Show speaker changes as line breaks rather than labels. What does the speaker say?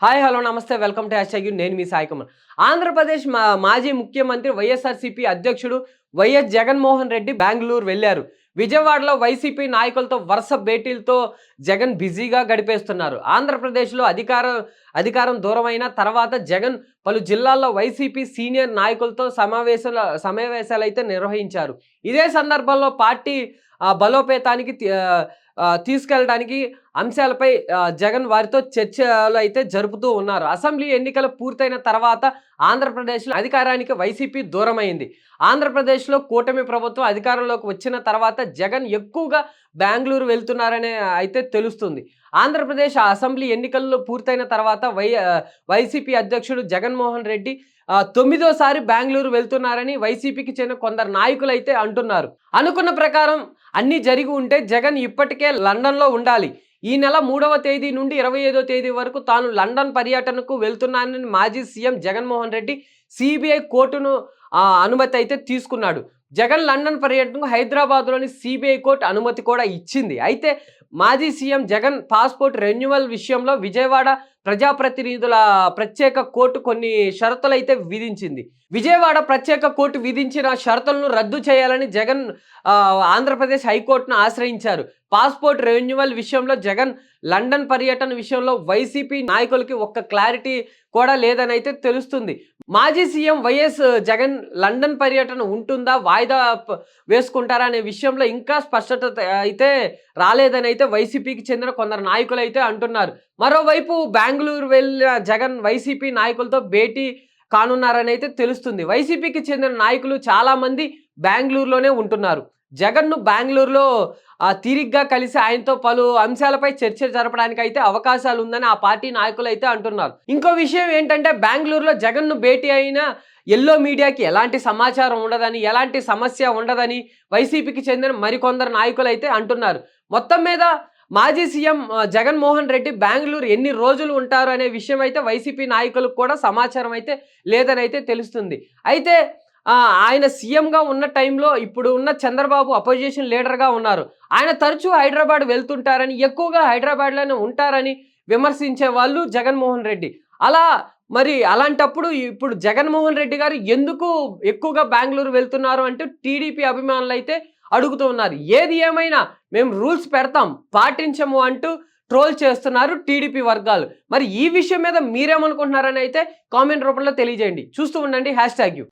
Hi hello నమస్తే welcome to hash tag నేను మీ సాయి కుమార్. ఆంధ్రప్రదేశ్ మాజీ ముఖ్యమంత్రి వైఎస్ఆర్సీపీ అధ్యక్షుడు వైఎస్ జగన్మోహన్ రెడ్డి బెంగళూరు వెళ్లారు. విజయవాడలో వైసీపీ నాయకులతో వరుస భేటీలతో జగన్ బిజీగా గడిపేస్తున్నారు. ఆంధ్రప్రదేశ్లో అధికారం దూరమైన తర్వాత జగన్ పలు జిల్లాల్లో వైసీపీ సీనియర్ నాయకులతో సమావేశాలు అయితే నిర్వహించారు. ఇదే సందర్భంలో పార్టీ బలోపేతానికి తీసుకెళ్ళడానికి అంశాలపై జగన్ వారితో చర్చలు అయితే జరుపుతూ ఉన్నారు. అసెంబ్లీ ఎన్నికలు పూర్తయిన తర్వాత ఆంధ్రప్రదేశ్లో అధికారానికి వైసీపీ దూరమైంది. ఆంధ్రప్రదేశ్లో కూటమి ప్రభుత్వం అధికారంలోకి వచ్చిన తర్వాత జగన్ ఎక్కువగా బెంగళూరు వెళ్తున్నారనే అయితే తెలుస్తుంది. ఆంధ్రప్రదేశ్ అసెంబ్లీ ఎన్నికల్లో పూర్తయిన తర్వాత వైసీపీ అధ్యక్షుడు జగన్మోహన్ రెడ్డి 9వ బెంగళూరు వెళ్తున్నారని వైసీపీకి చెందిన కొందరు నాయకులు అయితే అంటున్నారు. అనుకున్న ప్రకారం అన్నీ జరిగి ఉంటే జగన్ ఇప్పటికే లండన్లో ఉండాలి. ఈ నెల 3వ తేదీ నుండి 25వ తేదీ వరకు తాను లండన్ పర్యటనకు వెళ్తున్నానని మాజీ సీఎం జగన్మోహన్ రెడ్డి సిబిఐ కోర్టును అనుమతి అయితే తీసుకున్నాడు. జగన్ లండన్ పర్యటనకు హైదరాబాద్లోని సిబిఐ కోర్టు అనుమతి కూడా ఇచ్చింది. అయితే మాజీ సీఎం జగన్ పాస్పోర్ట్ రెన్యువల్ విషయంలో విజయవాడ ప్రజాప్రతినిధుల ప్రత్యేక కోర్టు కొన్ని షరతులు అయితే విధించింది. విజయవాడ ప్రత్యేక కోర్టు విధించిన షరతులను రద్దు చేయాలని జగన్ ఆంధ్రప్రదేశ్ హైకోర్టును ఆశ్రయించారు. పాస్పోర్ట్ రెన్యువల్ విషయంలో జగన్ లండన్ పర్యటన విషయంలో వైసీపీ నాయకులకి ఒక్క క్లారిటీ కూడా లేదని అయితే తెలుస్తుంది. మాజీ సీఎం వైఎస్ జగన్ లండన్ పర్యటన ఉంటుందా, వాయిదా వేసుకుంటారా అనే విషయంలో ఇంకా స్పష్టత అయితే రాలేదని అయితే వైసీపీకి చెందిన కొందరు నాయకులు అయితే అంటున్నారు. మరోవైపు బెంగళూరు వెళ్ళిన జగన్ వైసీపీ నాయకులతో భేటీ కానున్నారని అయితే తెలుస్తుంది. వైసీపీకి చెందిన నాయకులు చాలామంది బెంగళూరులోనే ఉంటున్నారు. జగన్ను బెంగళూరులో తీరిగ్గా కలిసి ఆయనతో పలు అంశాలపై చర్చ జరపడానికి అయితే అవకాశాలు ఉందని ఆ పార్టీ నాయకులు అయితే అంటున్నారు. ఇంకో విషయం ఏంటంటే బెంగళూరులో జగన్ను భేటీ అయిన ఎల్లో మీడియాకి ఎలాంటి సమాచారం ఉండదని, ఎలాంటి సమస్య ఉండదని వైసీపీకి చెందిన మరికొందరు నాయకులు అయితే అంటున్నారు. మొత్తం మీద మాజీ సీఎం జగన్మోహన్ రెడ్డి బెంగళూరు ఎన్ని రోజులు ఉంటారు అనే విషయం అయితే వైసీపీ నాయకులకు కూడా సమాచారం అయితే లేదని అయితే తెలుస్తుంది. అయితే ఆయన సీఎంగా ఉన్న టైంలో ఇప్పుడు ఉన్న చంద్రబాబు అపోజిషన్ లీడర్గా ఉన్నారు. ఆయన తరచూ హైదరాబాద్ వెళ్తుంటారని, ఎక్కువగా హైదరాబాద్లోనే ఉంటారని విమర్శించే వాళ్ళు జగన్మోహన్ రెడ్డి. మరి అలాంటప్పుడు ఇప్పుడు జగన్మోహన్ రెడ్డి గారు ఎందుకు ఎక్కువగా బెంగళూరు వెళ్తున్నారు అంటూ టీడీపీ అభిమానులు అయితే అడుగుతూ ఉన్నారు. ఏది ఏమైనా మేము రూల్స్ పెడతాం, పాటించము అంటూ ట్రోల్ చేస్తున్నారు టీడీపీ వర్గాలు. మరి ఈ విషయం మీద మీరేమనుకుంటున్నారని అయితే కామెంట్ రూపంలో తెలియజేయండి. చూస్తూ ఉండండి హ్యాష్ ట్యాగ్ యూ.